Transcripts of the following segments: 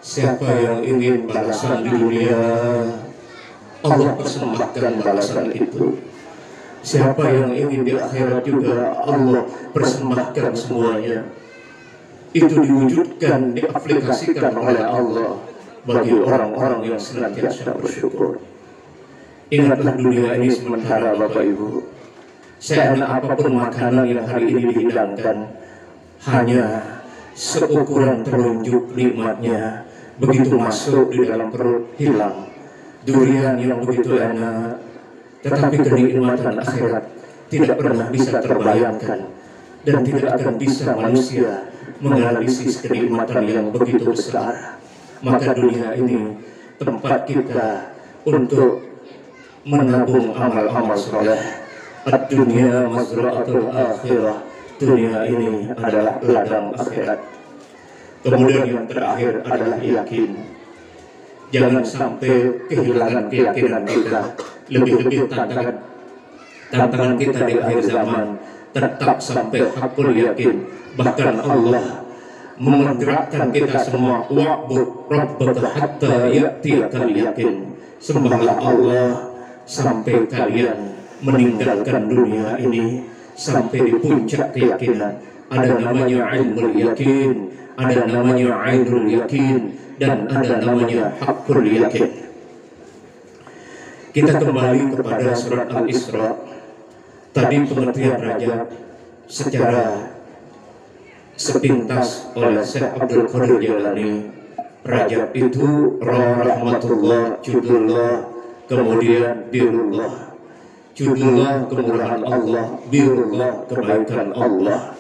Siapa yang ingin balasan di dunia, Allah persembahkan balasan itu. Siapa yang ingin di akhirat juga, Allah persembahkan semuanya. Itu diwujudkan, diaplikasikan oleh Allah bagi orang-orang yang senantiasa bersyukur. Ingatlah dunia ini sementara, Bapak Ibu. Seenak apapun makanan yang hari ini dihidangkan, hanya seukuran telunjuk nikmatnya. Begitu masuk di dalam perut, hilang. Durian yang begitu enak, tetapi kenikmatan akhirat tidak pernah bisa terbayangkan, dan tidak akan bisa manusia menganalisis kenikmatan yang begitu besar. Maka dunia ini tempat kita untuk menabung amal-amal soleh. Ad-dunya mazra'atul akhirah. Dunia ini adalah ladang akhirat. Kemudian yang terakhir adalah yakin. Jangan sampai kehilangan keyakinan kita. Lebih-lebih tantangan kita di akhir zaman, tetap sampai hakul yakin. Bahkan Allah menggerakkan kita semua, wa'bud rabbaka hatta ya'tiyakal yakin. Sembahlah Allah sampai kalian meninggalkan dunia ini, sampai di puncak keyakinan. Ada namanya ilmul yakin, ada namanya ainul yakin, dan ada namanya hakul yakin. Kita kembali kepada surat Al-Isra. Tadi pengertian Rajab secara sepintas oleh Syekh Abdul Qadir Jailani. Rajab itu rahmatullah, judullah, kemudian birullah. Judullah kemurahan Allah, birullah kebaikan Allah.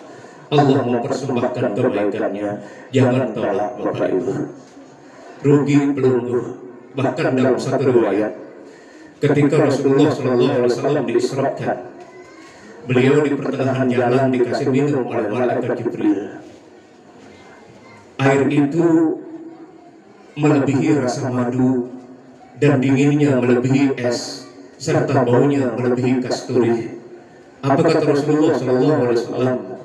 Allah mempersembahkan kebaikannya. Jangan tolak, Bapak Ibu. Rugi pelungguh. Bahkan dalam satu riwayat, ketika Rasulullah SAW diisrakan, beliau di pertengahan jalan dikasih minum oleh malaikat Jibril. Air itu melebihi rasa madu, dan dinginnya melebihi es, serta baunya melebihi kasturi. Apa kata Rasulullah SAW?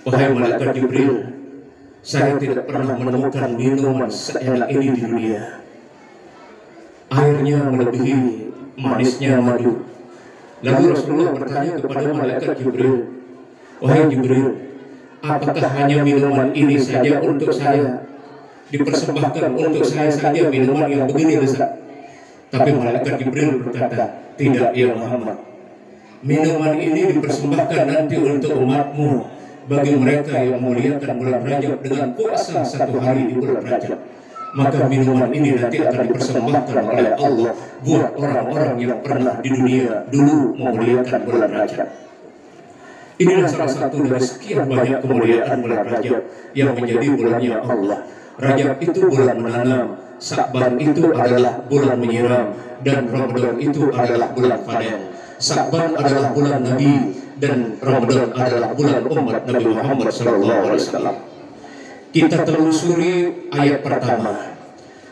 Wahai malaikat Jibril, saya tidak pernah menemukan minuman seenak ini di dunia. Airnya melebihi manisnya madu. Lalu Rasulullah bertanya kepada malaikat Jibril, wahai Jibril, apakah hanya minuman ini saja untuk saya? Dipersembahkan untuk saya saja minuman yang begini lezat? Tapi malaikat Jibril berkata, tidak ya Muhammad. Minuman ini dipersembahkan nanti untuk umatmu, bagi mereka yang memuliakan bulan Rajab dengan puasa 1 hari di bulan Rajab. Maka minuman ini nanti akan dipersembahkan oleh Allah buat orang-orang yang pernah di dunia dulu memuliakan bulan Rajab. Inilah salah satu dari sekian banyak kemuliaan bulan Rajab yang menjadi bulannya Allah. Rajab itu bulan menanam, Sya'ban itu adalah bulan menyiram, dan Ramadan itu adalah bulan panen. Sya'ban adalah bulan Nabi, dan Ramadan adalah bulan umat Nabi Muhammad SAW. Kita telusuri ayat pertama.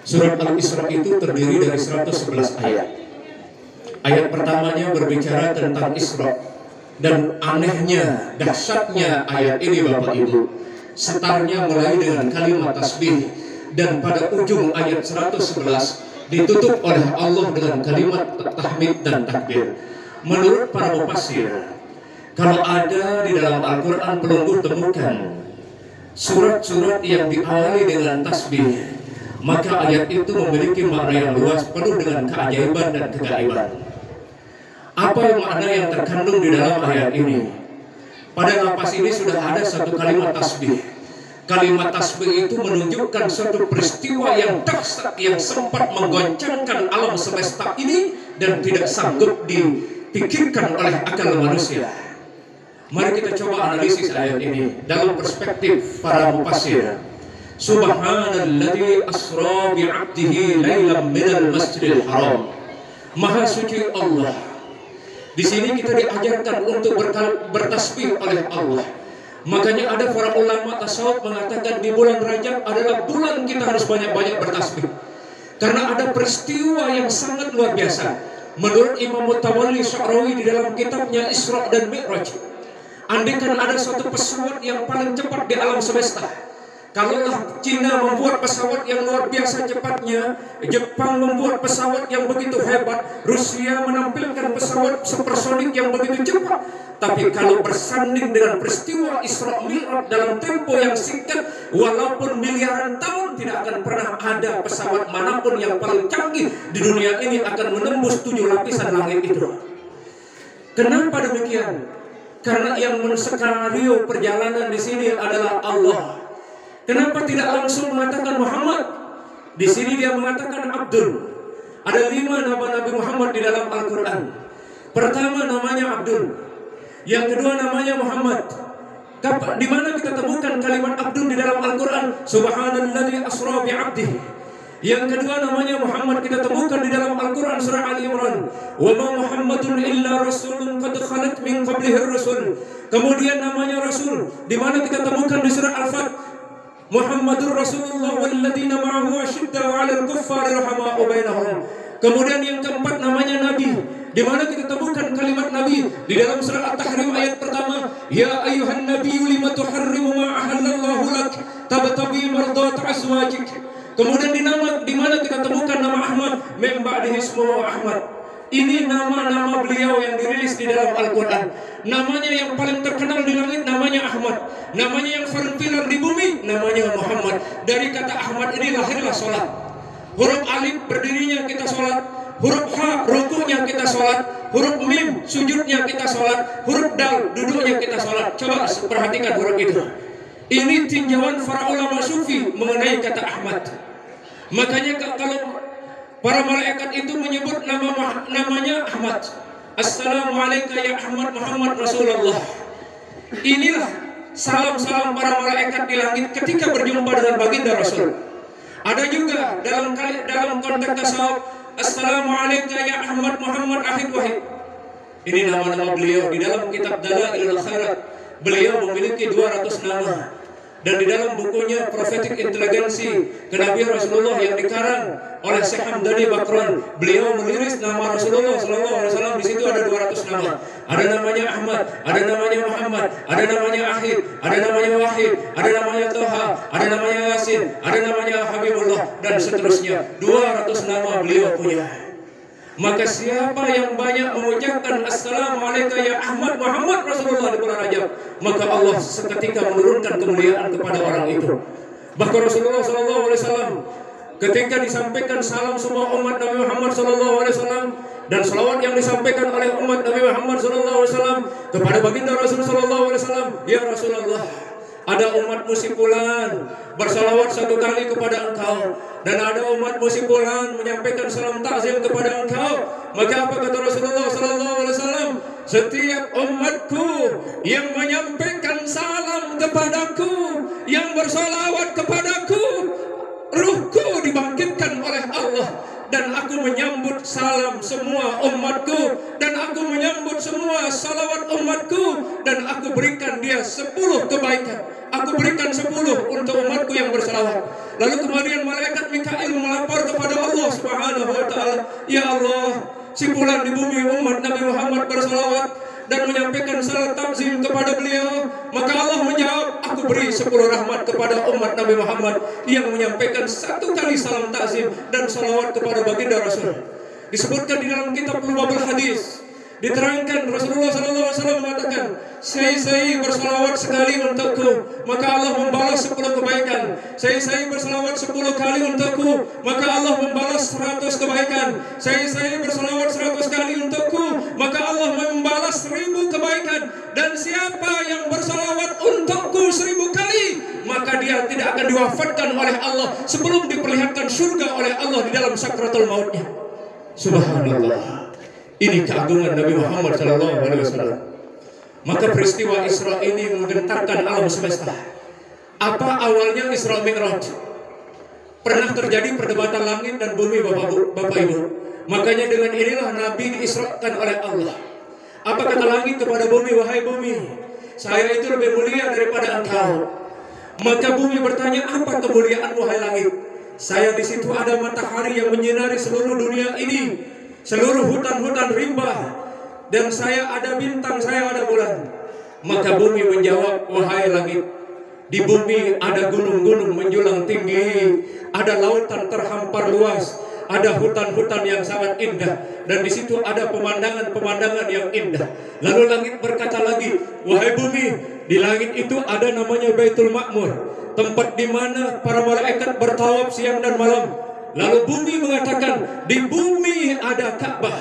Surat Al-Isra itu terdiri dari 111 ayat. Ayat pertamanya berbicara tentang Isra. Dan anehnya, dahsyatnya ayat ini Bapak Ibu, setarnya mulai dengan kalimat tasbih, dan pada ujung ayat 111 ditutup oleh Allah dengan kalimat tahmid dan takbir. Menurut para mufassir, kalau ada di dalam Al-Quran pelungguh temukan surat-surat yang diawali dengan tasbih, maka ayat itu memiliki makna yang luas, penuh dengan keajaiban dan kegaiban. Apa yang makna yang terkandung di dalam ayat ini? Pada nafas ini sudah ada satu kalimat tasbih. Kalimat tasbih itu menunjukkan suatu peristiwa yang dahsyat yang sempat menggoncangkan alam semesta ini dan tidak sanggup dipikirkan oleh akal manusia. Mari kita coba analisis ayat ini dalam perspektif para mufassir. Subhanalladzi asra bi 'abdihi lailan minal masjidil haram. Maha suci Allah. Di sini kita diajarkan untuk bertasbih oleh Allah. Makanya ada para ulama tasawuf mengatakan di bulan Rajab adalah bulan kita harus banyak-banyak bertasbih. Karena ada peristiwa yang sangat luar biasa. Menurut Imam Mutawalli Sya'rawi di dalam kitabnya Isra dan Mi'raj, andaikan ada suatu pesawat yang paling cepat di alam semesta, kalaulah Cina membuat pesawat yang luar biasa cepatnya, Jepang membuat pesawat yang begitu hebat, Rusia menampilkan pesawat supersonik yang begitu cepat, tapi kalau bersanding dengan peristiwa Isra Mi'raj dalam tempo yang singkat, walaupun miliaran tahun, tidak akan pernah ada pesawat manapun yang paling canggih di dunia ini akan menembus 7 lapisan langit itu. Kenapa demikian? Karena yang menskenario perjalanan di sini adalah Allah. Kenapa tidak langsung mengatakan Muhammad? Di sini dia mengatakan Abdul. Ada 5 nama Nabi Muhammad di dalam Al-Quran. Pertama namanya Abdul, yang kedua namanya Muhammad. Di mana kita temukan kalimat Abdul di dalam Al-Quran? Subhanalladzi asra bi 'abdihi. Yang kedua namanya Muhammad kita temukan di dalam Al-Quran surah Ali Imran. Wa ma Muhammadun illa rasulun qad khalat min qablihi ar-rusul. Kemudian namanya Rasul, di mana kita temukan di surah Al-Fat. Muhammadur Rasulullah walladzina ma'ahu asyiddaa'u 'alal kuffari rahama'u bainahum. Kemudian yang keempat namanya Nabi, di mana kita temukan kalimat Nabi di dalam surah At-Tahrim ayat pertama, ya ayyuhan nabiyyu lima tuharrimu ma ahallallahu lak tabtaghi mardat azwajik. Kemudian di mana kita temukan nama Ahmad, min ba'dihi ismuhu Ahmad. Ini nama-nama beliau yang dirilis di dalam Al-Quran. Namanya yang paling terkenal di langit namanya Ahmad. Namanya yang terpilar di bumi namanya Muhammad. Dari kata Ahmad ini lahirlah sholat. Huruf alif berdirinya kita sholat. Huruf ha rukunya kita sholat. Huruf mim sujudnya kita sholat. Huruf dal duduknya kita sholat. Coba perhatikan huruf itu. Ini tinjauan para ulama sufi mengenai kata Ahmad. Makanya kalau para malaikat itu menyebut namanya Ahmad. Assalamualaikum ya Ahmad Muhammad Rasulullah. Inilah salam-salam para malaikat di langit ketika berjumpa dengan baginda Rasul. Ada juga dalam konteks tasawuf, Assalamualaikum ya Ahmad Muhammad Ahid Wahid. Ini nama-nama beliau di dalam kitab Dalailul Khairat. Beliau memiliki 200 nama. Dan di dalam bukunya Prophetic Intelligency Kenabian Rasulullah yang dikarang oleh Syekh Hamdani Bakron, beliau menulis nama Rasulullah SAW. Di situ ada 200 nama. Ada namanya Ahmad, ada namanya Muhammad, ada namanya Ahid, ada namanya Wahid, ada namanya Toha, ada namanya Yasin, ada namanya Habibullah, dan seterusnya. 200 nama beliau punya. Maka siapa yang banyak mengucapkan Assalamualaikum ya Ahmad Muhammad Rasulullah di bulan Rajab, maka Allah seketika menurunkan kemuliaan kepada orang itu. Bahkan Rasulullah SAW ketika disampaikan salam semua umat Nabi Muhammad SAW dan salawat yang disampaikan oleh umat Nabi Muhammad SAW kepada baginda Rasul SAW, ya Rasulullah, ada umatmu si fulan bersalawat 1 kali kepada engkau, dan ada umatmu si fulan menyampaikan salam takzim kepada engkau. Maka apa kata Rasulullah SAW? Setiap umatku yang menyampaikan salam kepadaku, yang bersalawat kepadaku, ruhku dibangkitkan oleh Allah, dan aku menyambut salam semua umatku, dan aku menyambut semua salawat umatku, dan aku berikan dia 10 kebaikan. Aku berikan 10 untuk umatku yang bersalawat. Lalu kemudian malaikat Mikail melapor kepada Allah Subhanahu wa ta'ala, ya Allah, si fulan di bumi umat Nabi Muhammad bersalawat dan menyampaikan salam takzim kepada beliau. Maka Allah menjawab, aku beri 10 rahmat kepada umat Nabi Muhammad yang menyampaikan 1 kali salam takzim dan salawat kepada baginda Rasul. Disebutkan di dalam kitab Lubabul Hadis, diterangkan Rasulullah SAW mengatakan, saya bersalawat sekali untukku, maka Allah membalas 10 kebaikan. Saya bersalawat 10 kali untukku, maka Allah membalas 100 kebaikan. Saya bersalawat 100 kali untukku, maka Allah membalas 1000 kebaikan. Dan siapa yang bersalawat untukku 1000 kali, maka dia tidak akan diwafatkan oleh Allah sebelum diperlihatkan surga oleh Allah di dalam sakratul mautnya. Subhanallah. Ini keagungan Nabi Muhammad SAW. Maka peristiwa Isra ini menggentarkan alam semesta. Apa awalnya Isra Mi'raj? Pernah terjadi perdebatan langit dan bumi, Bapak Ibu. Makanya dengan inilah Nabi diisrakan oleh Allah. Apa kata langit kepada bumi? Wahai bumi, saya itu lebih mulia daripada engkau. Maka bumi bertanya, apa kemuliaan wahai langit? Saya di situ ada matahari yang menyinari seluruh dunia ini, seluruh hutan-hutan rimba, dan saya ada bintang, saya ada bulan. Maka bumi menjawab, wahai langit, di bumi ada gunung-gunung menjulang tinggi, ada lautan terhampar luas, ada hutan-hutan yang sangat indah, dan di situ ada pemandangan-pemandangan yang indah. Lalu langit berkata lagi, wahai bumi, di langit itu ada namanya Baitul Ma'mur, tempat di mana para malaikat bertawaf siang dan malam. Lalu bumi mengatakan, di bumi ada Ka'bah,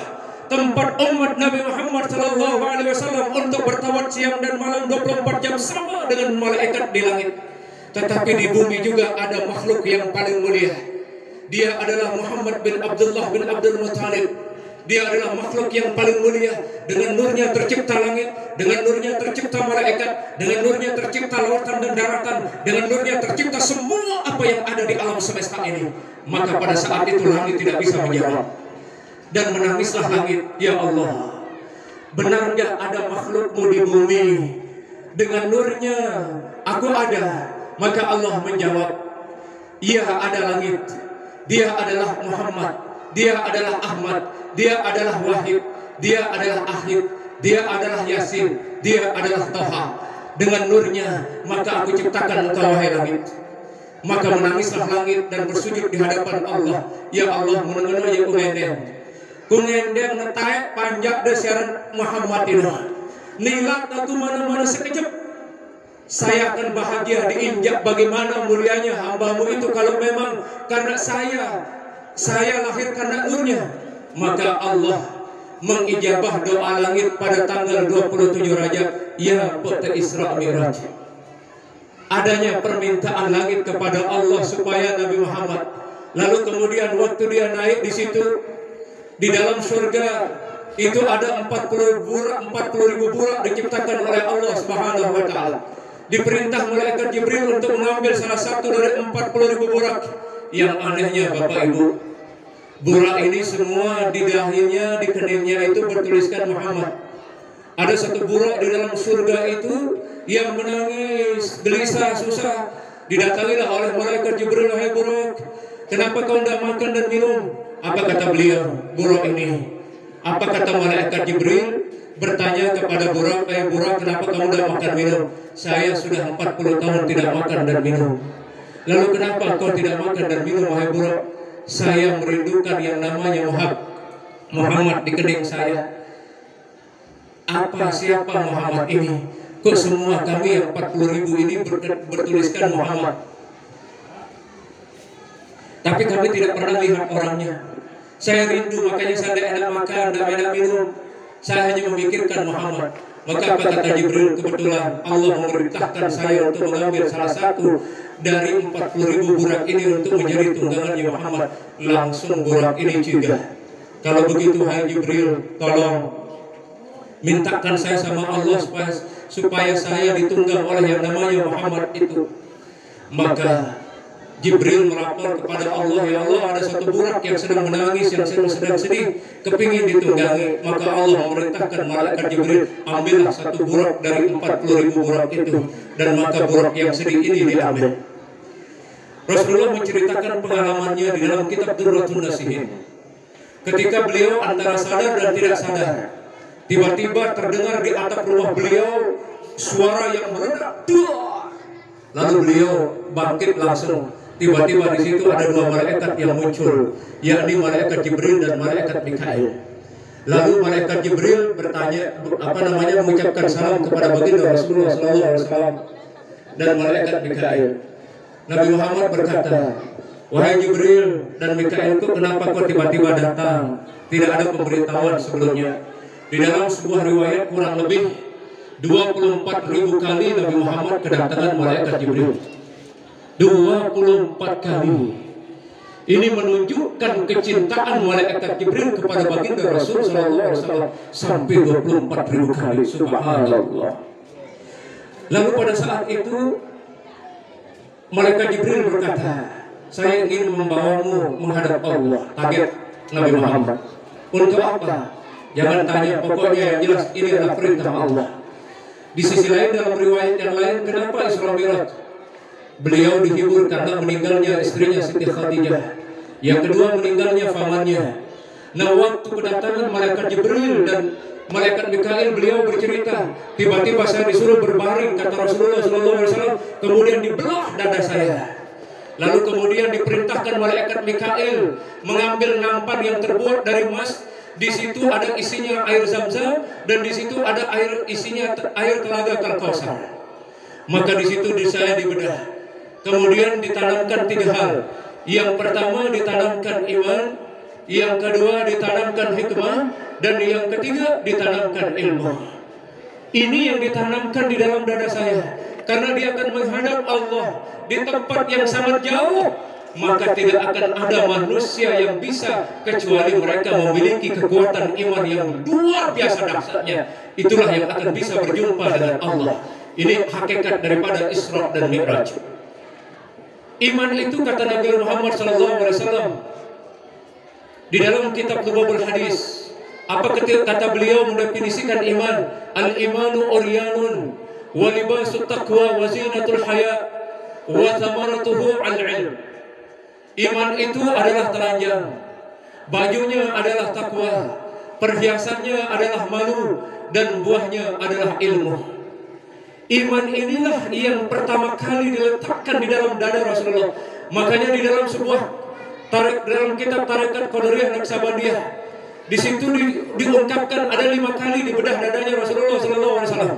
tempat umat Nabi Muhammad SAW untuk bertawaf siang dan malam 24 jam sama dengan malaikat di langit. Tetapi di bumi juga ada makhluk yang paling mulia. Dia adalah Muhammad bin Abdullah bin Abdul Muttalib. Dia adalah makhluk yang paling mulia. Dengan nurnya tercipta langit, dengan nurnya tercipta malaikat, dengan nurnya tercipta lautan dan daratan, dengan nurnya tercipta semua apa yang ada di alam semesta ini. Maka pada saat itu langit tidak bisa menjawab. Dan menangislah langit, ya Allah, benar nggak ada makhlukmu di bumi? Dengan nurnya aku ada. Maka Allah menjawab, iya ada langit, dia adalah Muhammad, dia adalah Ahmad, dia adalah Wahid, dia adalah Ahid, dia adalah Yasin, dia adalah Toha. Dengan nurnya maka aku ciptakan engkau wahai langit. Maka menangislah langit dan bersujud di hadapan Allah, ya Allah, menengah ya ungendeng. Kungendeng netaek panjak de siaran Muhammad ini. Nilat aku mana-mana sekejap. Saya akan bahagia diinjak bagaimana mulianya hambamu itu kalau memang karena saya lahir karena nurnya. Maka Allah mengijabah doa langit pada tanggal 27 Rajab, ya Putri Isra Mi'raj. Adanya permintaan langit kepada Allah supaya Nabi Muhammad. Lalu kemudian waktu dia naik di situ, di dalam surga itu ada 40.000 burak diciptakan oleh Allah Subhanahu wa taala. Diperintah malaikat Jibril untuk mengambil salah satu dari 40.000 burak. Yang anehnya Bapak Ibu, burak ini semua di dahinya, di keningnya itu bertuliskan Muhammad. Ada satu burak di dalam surga itu yang menangis, gelisah, susah. Didatangilah oleh malaikat Jibril, wahai burak, kenapa kau tidak makan dan minum? Apa kata beliau, burak ini? Apa kata malaikat Jibril? Bertanya kepada burak, burak, kenapa kamu tidak makan minum? Saya sudah 40 tahun tidak makan dan minum. Lalu kenapa kau tidak makan dan minum, wahai burak? Saya merindukan yang namanya Muhammad di kening saya. Siapa Muhammad ini? Kok semua kami yang 40.000 ini bertuliskan Muhammad? Tapi kami tidak pernah lihat orangnya. Saya rindu, makanya saya tidak enak makan, tidak enak minum. Saya hanya memikirkan Muhammad. Maka apa kata Jibril? Kebetulan Allah memerintahkan saya untuk mengambil salah satu dari 40.000 burak ini untuk menjadi tunggangannya Muhammad. Langsung burak ini juga. Kalau begitu, hai Jibril, tolong mintakan saya sama Allah supaya saya ditunggang oleh yang namanya Muhammad itu. Maka Jibril melapor kepada Allah, ya Allah, ada satu burak yang sedang menangis, yang sedang sedih, kepingin ditunggangi. Maka Allah memerintahkan malaikat Jibril, ambillah satu burak dari 40.000 burak itu, dan maka burak yang sedih ini diambil. Rasulullah menceritakan pengalamannya di dalam kitab Durratun Nasihin. Ketika beliau antara sadar dan tidak sadar, tiba-tiba terdengar di atap rumah beliau suara yang meledak. Lalu beliau bangkit langsung. Tiba-tiba di situ ada dua malaikat yang muncul, yakni malaikat Jibril dan malaikat Mikail. Lalu malaikat Jibril bertanya, mengucapkan salam kepada baginda Rasulullah SAW dan malaikat Mikail. Nabi Muhammad berkata, wahai Jibril dan Mikail, kenapa kau tiba-tiba datang? Tidak ada pemberitahuan sebelumnya. Di dalam sebuah riwayat kurang lebih 24.000 kali Nabi Muhammad kedatangan malaikat Jibril. 24 kali. Ini menunjukkan kecintaan malaikat Jibril kepada baginda Rasul SAW sampai 24.000 kali. Subhanallah. Lalu pada saat itu malaikat Jibril berkata, saya ingin membawamu menghadap Allah. Kaget Nabi Muhammad. Untuk apa? Jangan tanya, pokoknya yang jelas ini adalah perintah Allah. Di sisi lain dalam riwayat yang lain, kenapa Isra Mi'raj? Beliau dihibur karena meninggalnya istrinya Siti Khadijah. Yang kedua, meninggalnya pamannya. Nah, waktu kedatangan malaikat Jibril dan malaikat Mikail, beliau bercerita, tiba-tiba saya disuruh berbaring, kata Rasulullah SAW, kemudian dibelah dada saya. Lalu kemudian diperintahkan malaikat Mikail mengambil nampan yang terbuat dari emas. Di situ ada isinya air Zam-Zam dan di situ ada isinya air telaga Al-Kausar. Maka di situ saya dibedah. Kemudian ditanamkan 3 hal. Yang pertama ditanamkan iman, yang kedua ditanamkan hikmah, dan yang ketiga ditanamkan ilmu. Ini yang ditanamkan di dalam dada saya, karena dia akan menghadap Allah di tempat yang sangat jauh. Maka tidak akan ada manusia yang bisa kecuali mereka memiliki kekuatan iman yang luar biasa dahsyatnya. Itulah yang akan bisa berjumpa dengan Allah. Ini hakikat daripada Isra dan Mi'raj. Iman itu, kata Nabi Muhammad SAW di dalam kitab Lubabul Hadis, apa kata beliau mendefinisikan iman? Al-imanu uryanun wa libasu taqwa wa zinatul haya wa thamaratuhu al-ilm. Iman itu adalah telanjang, bajunya adalah takwa, perhiasannya adalah malu, dan buahnya adalah ilmu. Iman inilah yang pertama kali diletakkan di dalam dada Rasulullah. Makanya di dalam sebuah dalam kitab Tarekat Qadariyah Naqsabandiyah, di situ diungkapkan ada 5 kali di bedah dadanya Rasulullah SAW.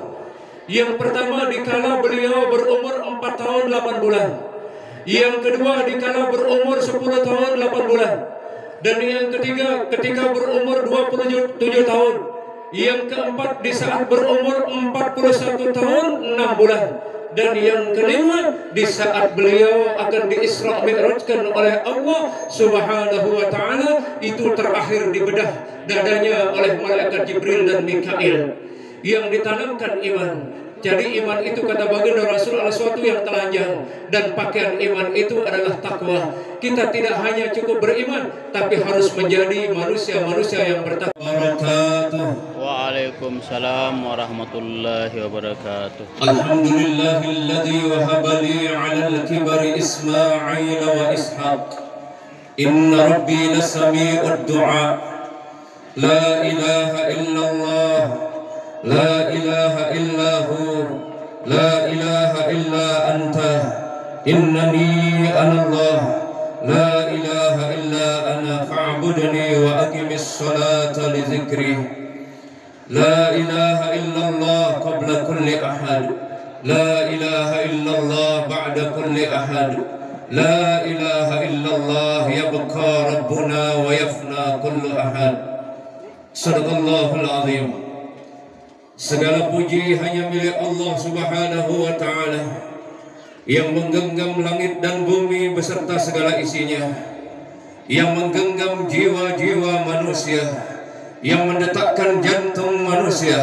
Yang pertama dikala beliau berumur 4 tahun 8 bulan. Yang kedua dikala berumur 10 tahun 8 bulan. Dan yang ketiga ketika berumur 27 tahun. Yang keempat di saat berumur 41 tahun 6 bulan. Dan yang kelima di saat beliau akan di-Isra Mi'rajkan oleh Allah Subhanahu wa ta'ala, itu terakhir dibedah dadanya oleh malaikat Jibril dan Mikail. Yang ditanamkan iman. Jadi iman itu, kata baginda Rasul, adalah suatu yang telanjang, dan pakaian iman itu adalah takwa. Kita tidak hanya cukup beriman, tapi harus menjadi manusia-manusia yang bertakwa. Waalaikumsalam warahmatullahi wabarakatuh. Alhamdulillahilladzi wahaba li 'alal kibari Ismail wa Ishaq. Inna rabbi lasami'ud du'a. La ilaha illallah. La ilaha illahu, la ilaha illa anta, innani anallah, la ilaha illa ana fa'budni wa aqimis salata li dzikri. La ilaha illallah qabla kulli ahad, la ilaha illallah ba'da kulli ahad, la ilaha illallah yabqa rabbuna wa yafna kullu ahad. Sadaqallahul azim. Segala puji hanya milik Allah Subhanahu wa ta'ala yang menggenggam langit dan bumi beserta segala isinya, yang menggenggam jiwa-jiwa manusia, yang mendetakkan jantung manusia,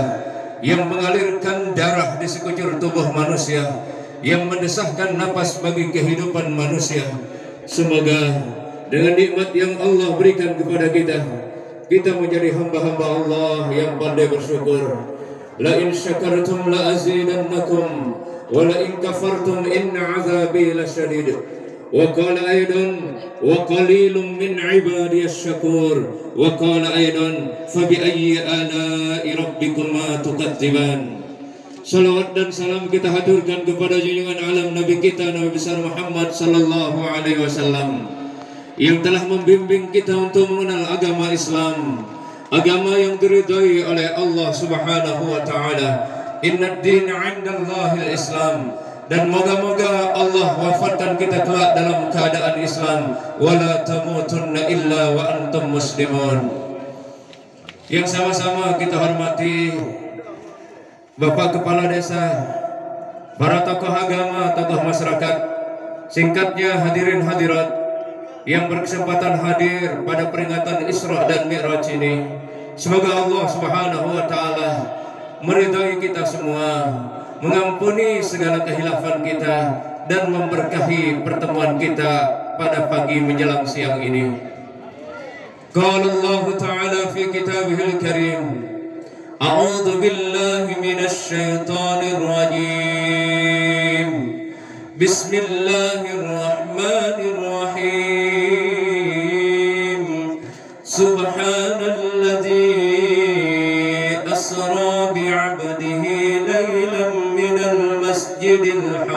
yang mengalirkan darah di sekujur tubuh manusia, yang mendesahkan napas bagi kehidupan manusia. Semoga dengan nikmat yang Allah berikan kepada kita menjadi hamba-hamba Allah yang pandai bersyukur. La in syakartum la azidannakum wa la in kafartum inna azabi lasyadid. Wa qala aidan wa qalilun min ibadiyasy syakur. Wa qala aidan fa bi ayyi ala'i rabbikuma tukadziban. Salawat dan salam kita haturkan kepada junjungan alam Nabi kita, Nabi besar Muhammad sallallahu alaihi wasallam, yang telah membimbing kita untuk mengenal agama Islam, agama yang diridhai oleh Allah Subhanahu wa ta'ala. Inna ad-dina 'indallahi al-Islam. Dan moga-moga Allah wafatkan kita kelak dalam keadaan Islam. Wala tamutunna illa wa antum muslimun. Yang sama-sama kita hormati Bapak Kepala Desa, para tokoh agama, tokoh masyarakat, singkatnya hadirin hadirat yang berkesempatan hadir pada peringatan Isra dan Mi'raj ini. Semoga Allah Subhanahu wa ta'ala meridai kita semua, mengampuni segala kehilafan kita, dan memberkahi pertemuan kita pada pagi menjelang siang ini. Qala Allah Ta'ala fi kitabihil karim, A'udzu billahi minasy syaithanir rajim. Bismillahirrahmanirrahim. Subhanalladzi asra bi'abdihi laylan minal masjidil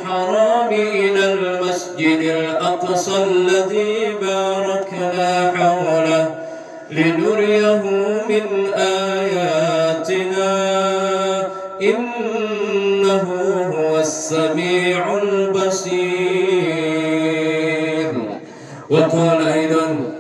haram ilal masjidil aqsa alladzi barakna hawlahu linuriyahu min ayatina innahu huwas sami'ul basir. Wa qala aidan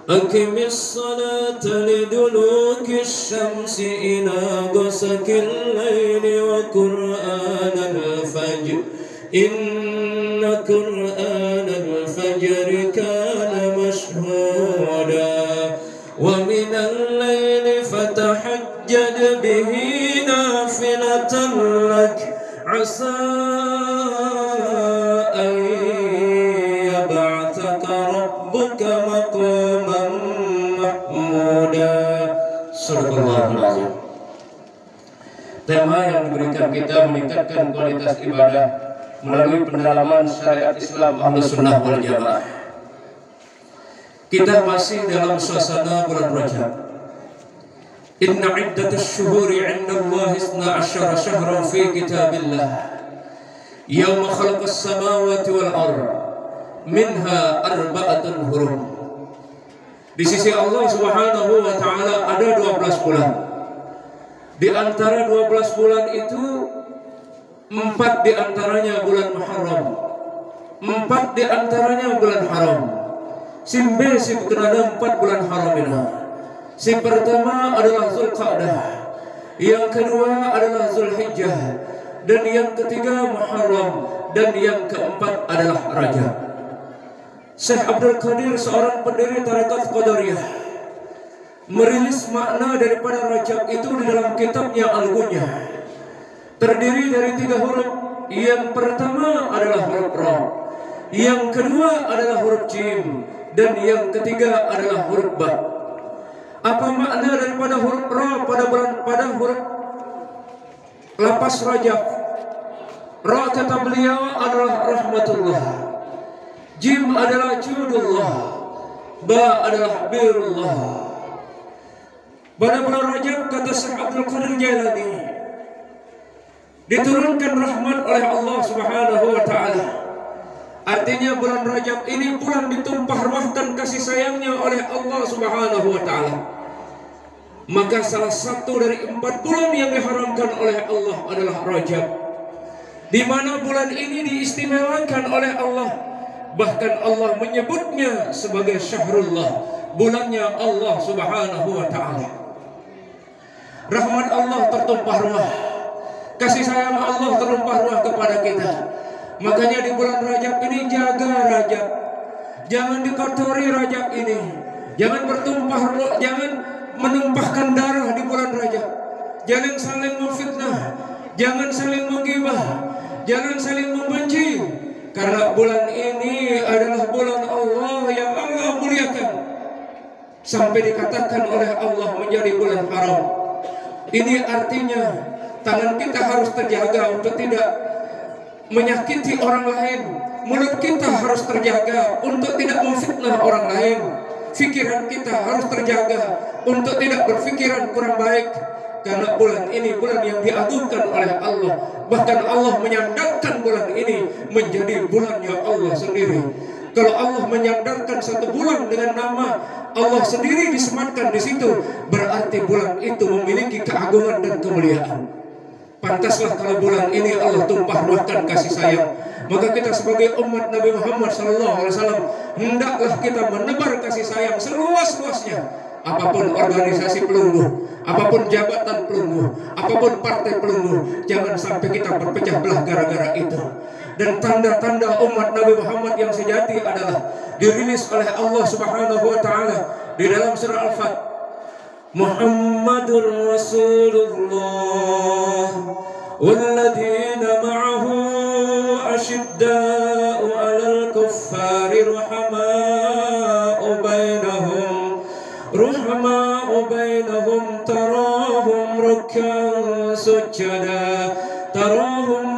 aqimis salata liduluki syamsi ila ghasaqil laili wa qur'anal fajr inna qur'anal fajri kana mashhuda wa minal laili fatahajjad bihi nafilatan lak asa an yab'athaka rabbuka maqaman mahmuda. Subhanallah. Tema yang diberikan kita meningkatkan kualitas ibadah melalui pendalaman syariat Islam Ahlus Sunnah wal Jamaah. Kita masih dalam suasana bulan Rajab. Inna iddatash syuhuri 'inda Allah 12 syahran fi kitabillah. Yauma khalaqas samawati wal ardh minha arba'atun hurum. Di sisi Allah Subhanahu wa taala ada 12 bulan. Di antara 12 bulan itu 4 di antaranya bulan Muharram, 4 di antaranya bulan haram. Simbe si kenada 4 bulan haram ini. Si pertama adalah Zulqa'dah, yang kedua adalah Zulhijjah, dan yang ketiga Muharram, dan yang keempat adalah Rajab. Syekh Abdul Qadir, seorang pendiri tarekat Qadariyah, merilis makna daripada Rajab itu di dalam kitabnya Al-Gunyah. Terdiri dari 3 huruf. Yang pertama adalah huruf Ra, yang kedua adalah huruf Jim, dan yang ketiga adalah huruf Ba. Apa makna daripada huruf Ra pada huruf lapas Rajab? Ra kata beliau adalah rahmatullah, Jim adalah judullah, Ba adalah birullah. Pada bulan Rajab, kata Syekh Abdul Qadir Jailani, diturunkan rahmat oleh Allah Subhanahu wa taala. Artinya bulan Rajab ini bulan ditumpah ruahkan kasih sayangnya oleh Allah Subhanahu wa taala. Maka salah satu dari 4 bulan yang diharamkan oleh Allah adalah Rajab, di mana bulan ini diistimewakan oleh Allah. Bahkan Allah menyebutnya sebagai syahrullah, bulannya Allah Subhanahu wa taala. Rahmat Allah tertumpah ruah, kasih sayang Allah tertumpah ruah kepada kita. Makanya di bulan Rajab ini jaga Rajab, jangan dikotori Rajab ini, jangan bertumpah ruah, jangan menumpahkan darah di bulan Rajab, jangan saling memfitnah, jangan saling menggibah, jangan saling membenci. Karena bulan ini adalah bulan Allah yang Allah muliakan, sampai dikatakan oleh Allah menjadi bulan haram. Ini artinya tangan kita harus terjaga untuk tidak menyakiti orang lain. Mulut kita harus terjaga untuk tidak memfitnah orang lain. Pikiran kita harus terjaga untuk tidak berpikiran kurang baik. Karena bulan ini bulan yang diagungkan oleh Allah. Bahkan Allah menyandarkan bulan ini menjadi bulannya Allah sendiri. Kalau Allah menyandarkan satu bulan dengan nama Allah sendiri disematkan di situ, berarti bulan itu memiliki keagungan dan kemuliaan. Pantaslah kalau bulan ini Allah tumpah ruahkan kasih sayang. Maka kita sebagai umat Nabi Muhammad SAW, hendaklah kita menebar kasih sayang seluas-luasnya. Apapun organisasi pelungguh, apapun jabatan pelungguh, apapun partai pelungguh, jangan sampai kita berpecah belah gara-gara itu. Dan tanda-tanda umat Nabi Muhammad yang sejati adalah dirilis oleh Allah Subhanahu wa taala di dalam surah Al-Fat. Muhammadur Rasulullah walladzina ma'ahu asyidda'u 'alal kuffari ruhama'u bainahum tarahum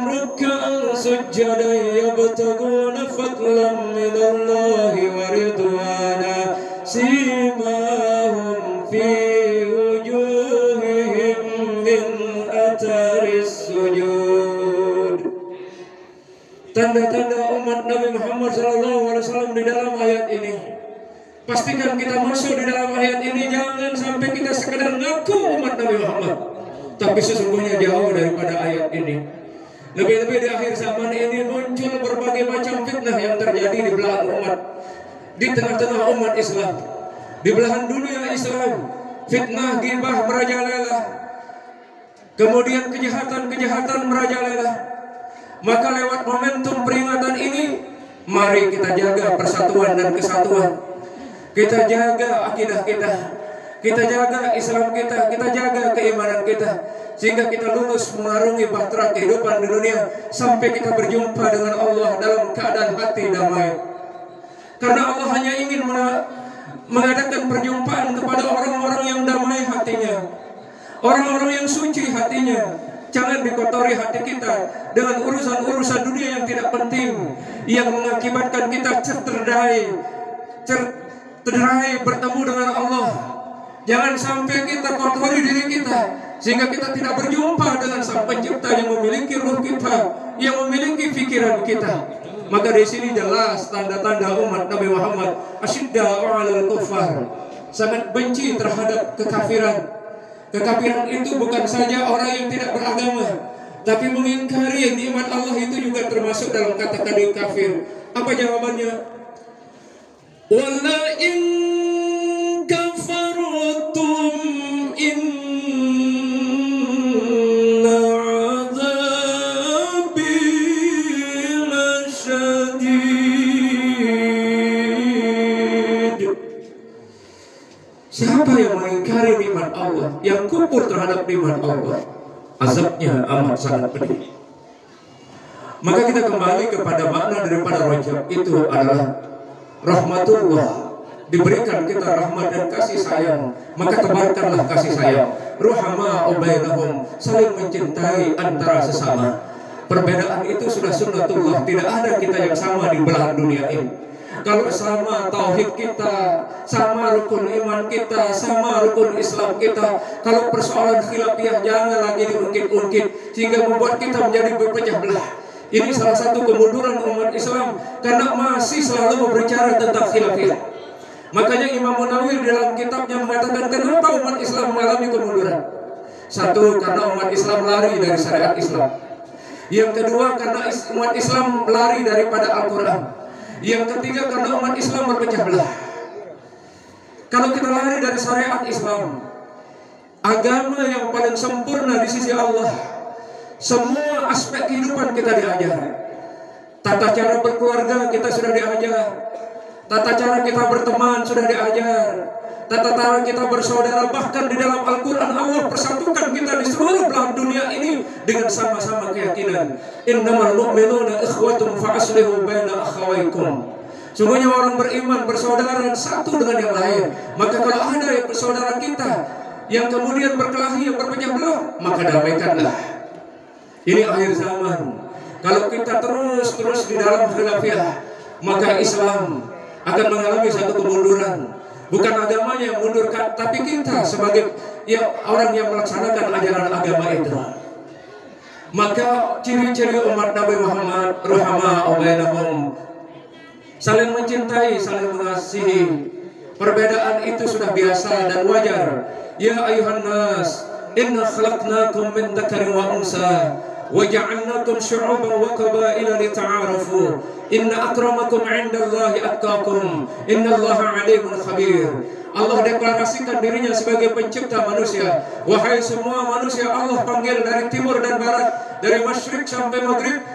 ruk'an sujada yabtaguna fadlan minallahi wa ridwana simahum fi wujuhihim min atharis sujud. Tanda-tanda umat Nabi Muhammad SAW di dalam ayat ini. Pastikan kita masuk di dalam ayat ini. Jangan sampai kita sekedar ngaku umat Nabi Muhammad, tapi sesungguhnya jauh daripada ayat ini. Lebih-lebih di akhir zaman ini muncul berbagai macam fitnah yang terjadi di belahan umat, di tengah-tengah umat Islam, di belahan dunia Islam. Fitnah, ghibah merajalela, kemudian kejahatan merajalela. Maka lewat momentum peringatan ini, mari kita jaga persatuan dan kesatuan. Kita jaga akidah kita jaga Islam kita jaga keimanan kita, sehingga kita lulus mengarungi bahtera kehidupan di dunia sampai kita berjumpa dengan Allah dalam keadaan hati damai. Karena Allah hanya ingin mengadakan perjumpaan kepada orang-orang yang damai hatinya, orang-orang yang suci hatinya. Jangan dikotori hati kita dengan urusan-urusan dunia yang tidak penting, yang mengakibatkan kita terderai bertemu dengan Allah. Jangan sampai kita kotori diri kita sehingga kita tidak berjumpa dengan Sang Pencipta yang memiliki ruh kita, yang memiliki pikiran kita. Maka di sini jelas tanda-tanda umat Nabi Muhammad asyidda'u 'alal kuffar, sangat benci terhadap kekafiran. Kekafiran itu bukan saja orang yang tidak beragama, tapi mengingkari nikmat Allah itu juga termasuk dalam kategori kafir. Apa jawabannya? Wala in kafartum inna 'adzabi lasyadid. Siapa yang mengingkari nikmat Allah, yang kufur terhadap nikmat Allah, azabnya amat sangat pedih. Maka kita kembali kepada makna daripada Rajab itu adalah rahmatullah, diberikan kita rahmat dan kasih sayang, maka tebarkanlah kasih sayang. Ruhama'u bainahum, saling mencintai antara sesama. Perbedaan itu sudah sunnatullah, tidak ada kita yang sama di belahan dunia ini. Kalau sama tauhid kita, sama rukun iman kita, sama rukun Islam kita, kalau persoalan khilafiyah jangan lagi diungkit-ungkit sehingga membuat kita menjadi berpecah belah. Ini salah satu kemunduran umat Islam karena masih selalu berbicara tentang khilafiyah. Makanya Imam Nawawi dalam kitabnya mengatakan kenapa umat Islam mengalami kemunduran. Satu, karena umat Islam lari dari syariat Islam. Yang kedua, karena umat Islam lari daripada Al-Quran. Yang ketiga, karena umat Islam berpecah belah. Kalau kita lari dari syariat Islam, agama yang paling sempurna di sisi Allah, semua aspek kehidupan kita diajar. Tata cara berkeluarga kita sudah diajar, tata cara kita berteman sudah diajar, tata cara kita bersaudara. Bahkan di dalam Al-Quran Allah persatukan kita di seluruh belahan dunia ini dengan sama-sama keyakinan. Innamal mu'minuna ikhwatun fa aslihu baina akhawaykum. Sungguhnya orang beriman bersaudara satu dengan yang lain. Maka kalau ada saudara kita yang kemudian berkelahi, yang berpecah belah, maka damaikanlah. Ini akhir zaman. Kalau kita terus di dalam khilafiyah, maka Islam akan mengalami satu kemunduran. Bukan agamanya yang mundur, tapi kita sebagai orang yang melaksanakan ajaran agama itu. Maka ciri-ciri umat Nabi Muhammad ruhama'u bainahum, saling mencintai, saling mengasihi. Perbedaan itu sudah biasa dan wajar. Ya ayuhan nas, inna khalaqnakum min dzakarin wa unsa وَجَعَلْنَاكُمْ شُعُوبًا وَقَبَائِلَ لِتَعَارَفُوا إِنَّ أَكْرَمَكُمْ عِندَ اللَّهِ أَتْقَاكُمْ إِنَّ اللَّهَ عَلِيمٌ خَبِيرٌ. Allah deklarasikan dirinya sebagai pencipta manusia. Wahai semua manusia, Allah panggil dari timur dan barat, dari masyrik sampai maghrib.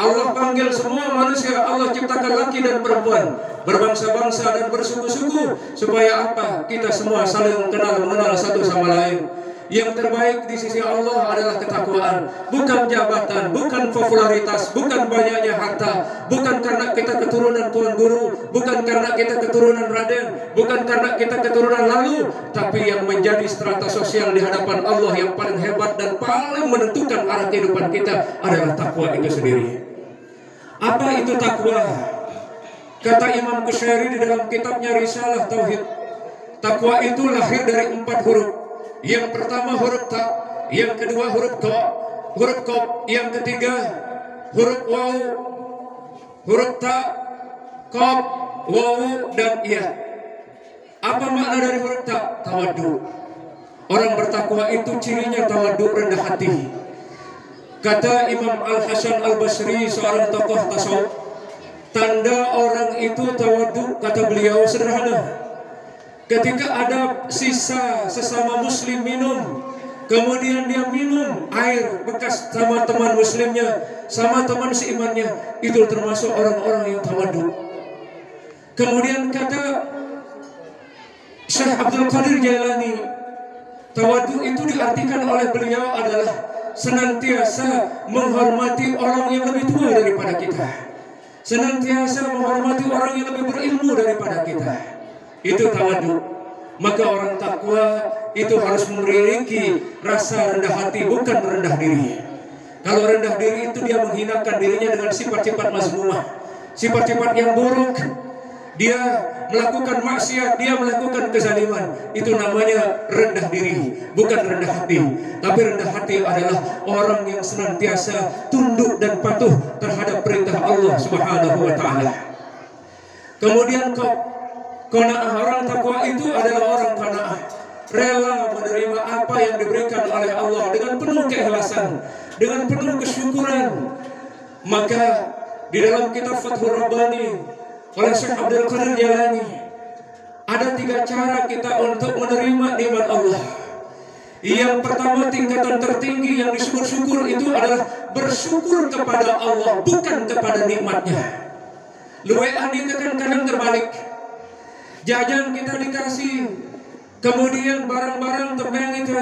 Allah panggil semua manusia, Allah ciptakan laki dan perempuan, berbangsa-bangsa dan bersuku-suku, supaya apa? Kita semua saling mengenal satu sama lain. Yang terbaik di sisi Allah adalah ketakwaan, bukan jabatan, bukan popularitas, bukan banyaknya harta, bukan karena kita keturunan Tuan Guru, bukan karena kita keturunan Raden, bukan karena kita keturunan Lalu, tapi yang menjadi strata sosial di hadapan Allah yang paling hebat dan paling menentukan arah kehidupan kita adalah takwa itu sendiri. Apa itu takwa? Kata Imam Qushairi di dalam kitabnya Risalah Tauhid, takwa itu lahir dari 4 huruf. Yang pertama huruf ta, yang kedua huruf ko, yang ketiga huruf waw, huruf ta, kop, waw, dan iya. Apa makna dari huruf ta? Tawaddu. Orang bertakwa itu cirinya tawaddu, rendah hati. Kata Imam Al-Hasan Al-Basri, seorang tokoh tasawuf, tanda orang itu tawaddu, kata beliau, sederhana. Ketika ada sisa sesama muslim minum, kemudian dia minum air bekas sama teman muslimnya, sama teman seimannya, itu termasuk orang-orang yang tawaddu. Kemudian kata Syekh Abdul Qadir Jailani, tawaddu itu diartikan oleh beliau adalah senantiasa menghormati orang yang lebih tua daripada kita, senantiasa menghormati orang yang lebih berilmu daripada kita. Itu tawaddu. Maka orang takwa itu harus memiliki rasa rendah hati, bukan rendah diri. Kalau rendah diri itu dia menghinakan dirinya dengan sifat-sifat mazmumah, sifat-sifat yang buruk. Dia melakukan maksiat, dia melakukan kezaliman. Itu namanya rendah diri, bukan rendah hati. Tapi rendah hati adalah orang yang senantiasa tunduk dan patuh terhadap perintah Allah Subhanahu wa taala. Kemudian qanaah, orang takwa itu adalah orang qanaah, rela menerima apa yang diberikan oleh Allah dengan penuh keikhlasan, dengan penuh kesyukuran. Maka di dalam kitab Fathur Rabbani oleh Syekh Abdul Qadir Jailani, ada 3 cara kita untuk menerima nikmat Allah. Yang pertama, tingkatan tertinggi yang disebut syukur itu adalah bersyukur kepada Allah, bukan kepada nikmatnya. Luwean itu kan kadang terbalik. Jajan kita dikasih, kemudian barang-barang tembeng itu,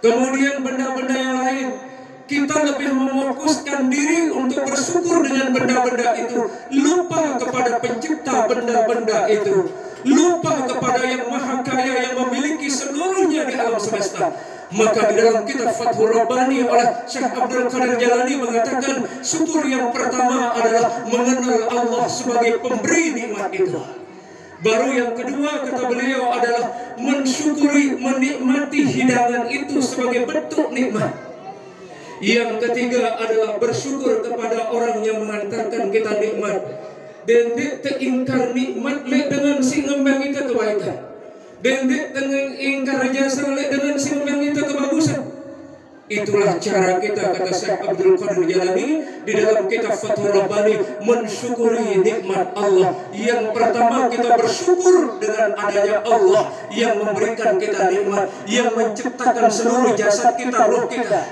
kemudian benda-benda yang lain, kita lebih memfokuskan diri untuk bersyukur dengan benda-benda itu, lupa kepada pencipta benda-benda itu, lupa kepada yang maha kaya yang memiliki seluruhnya di alam semesta. Maka di dalam kitab Fathur Rabbani oleh Syekh Abdul Qadir Jailani mengatakan, syukur yang pertama adalah mengenal Allah sebagai pemberi nikmat itu. Baru yang kedua, kata beliau, adalah mensyukuri, menikmati hidangan itu sebagai bentuk nikmat. Yang ketiga adalah bersyukur kepada orang yang mengantarkan kita nikmat. Dan dia teingkar nikmat dengan si ngembang kita kebaikan. Dan dia teingkar jasa dengan si ngembang kita kebagusan. Itulah cara kita, kata Syekh Abdul Qadir Jailani di dalam kitab Fathur Rabbani, mensyukuri nikmat Allah. Yang pertama, kita bersyukur dengan adanya Allah yang memberikan kita nikmat, yang menciptakan seluruh jasad kita, roh kita.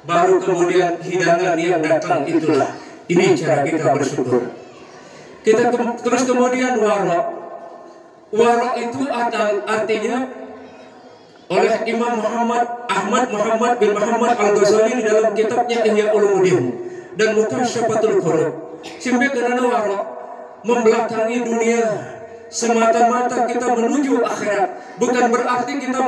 Baru kemudian hidangan yang datang itulah. Ini cara kita bersyukur. Kita terus kemudian wara. Wara itu artinya oleh Imam Ahmad Muhammad bin Muhammad Al-Ghazali di dalam kitabnya Ihya Ulumuddin dan Mutasyafatul Qurub. Sampai karena wara membelakangi dunia, semata-mata kita menuju akhirat. Bukan berarti kita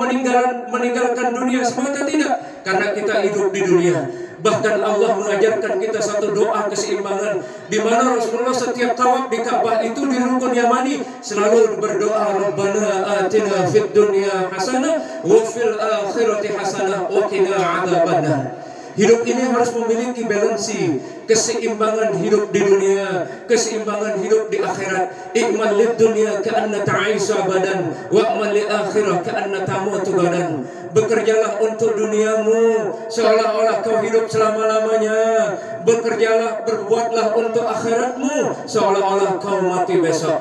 meninggalkan dunia semata, tidak, karena kita hidup di dunia. Bahkan Allah mengajarkan kita satu doa keseimbangan, di mana Rasulullah setiap tawaf di Ka'bah itu di rukun Yamani selalu berdoa, Rabbana atina fid dunya hasanah wa fil akhirati hasanah wa qina adzabannar. Hidup ini harus memiliki balansi, keseimbangan hidup di dunia, keseimbangan hidup di akhirat. I'mal lid dunya ka'anna ta'isha badan wa amal li akhirah ka'anna tamutu badan. Bekerjalah untuk duniamu seolah-olah kau hidup selama-lamanya. Bekerjalah, berbuatlah untuk akhiratmu seolah-olah kau mati besok.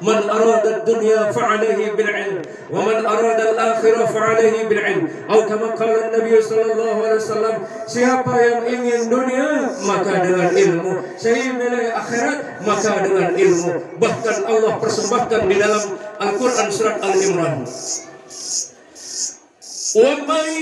Man arada dunya fa'alaihi bil ilm wa man arada al-akhirah fa'alaihi bil ilm. Atau kama qala Nabi sallallahu alaihi wasallam, siapa yang ingin dunia maka dengan ilmu, siapa yang ingin akhirat maka dengan ilmu. Bahkan Allah persembahkan di dalam Al-Qur'an surat Al-Imran, wa may